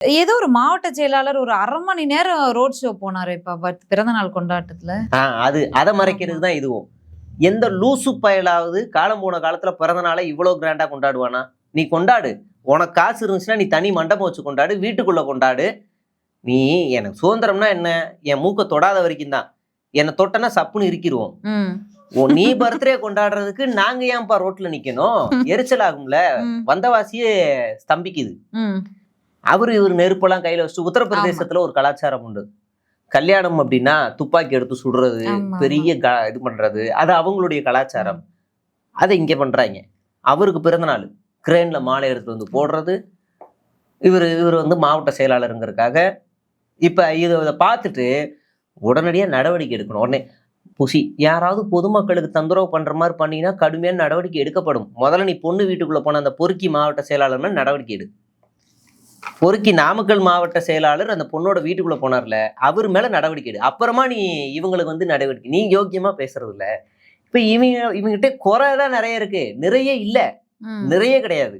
ஏதோ ஒரு மாவட்ட செயலாளர் ஒரு 1/2 மணி நேரம் ரோட் ஷோ போனாரு இப்ப பிறந்த நாள் கொண்டாட்டத்துல. அதை மறைக்கிறது தான் இதுவும். எந்த லூசு பயலாவது காலம் போன காலத்துல பிறந்த நாளை இவ்வளவு கிராண்டா கொண்டாடுவானா? நீ கொண்டாடு, உனக்கு காசு இருந்துச்சுன்னா நீ தனி மண்டபம் வச்சு கொண்டாடு, வீட்டுக்குள்ள கொண்டாடு. நீ எனக்கு சுதந்திரம்னா என்ன, என் மூக்க தொடாத வரைக்கும் தான். என்னை தொட்டனா சப்புன்னு இருக்கிருவோம். நீ பர்த்டே கொண்டாடுறதுக்கு நாங்க ஏன்பா ரோட்ல நிக்கணும்? எரிச்சல் ஆகும்ல, வந்தவாசியே ஸ்தம்பிக்குது. இவர் நெருப்பெல்லாம் கையில வச்சு. உத்தரப்பிரதேசத்துல ஒரு கலாச்சாரம் உண்டு. கல்யாணம் அப்படின்னா துப்பாக்கி எடுத்து சுடுறது, பெரிய இது பண்றது, அது அவங்களுடைய கலாச்சாரம். அதை இங்க பண்றாங்க. அவருக்கு பிறந்த நாள் கிரேன்ல மாலை எடுத்து வந்து போடுறது. இவர் வந்து மாவட்ட செயலாளருங்கிறதுக்காக இப்ப இதை பார்த்துட்டு உடனடியா நடவடிக்கை எடுக்கணும். உடனே புசி யாராவது பொதுமக்களுக்கு தொந்தரவு பண்ற மாதிரி பண்ணீங்கன்னா கடுமையான நடவடிக்கை எடுக்கப்படும். முதல்ல நீ பொண்ணு வீட்டுக்குள்ள போன அந்த பொறுக்கி மாவட்ட செயலாளர் மேல நடவடிக்கை எடு. பொறுக்கி நாமக்கல் மாவட்ட செயலாளர் அந்த பொண்ணோட வீட்டுக்குள்ள போனார்ல, அவர் மேல நடவடிக்கை எடு. அப்புறமா நீ இவங்களுக்கு வந்து நடவடிக்கை. நீ யோக்கியமா பேசுறது இல்ல. இப்ப இவங்ககிட்ட குறைதான் நிறைய இருக்கு, நிறைய இல்ல, நிறைய கிடையாது.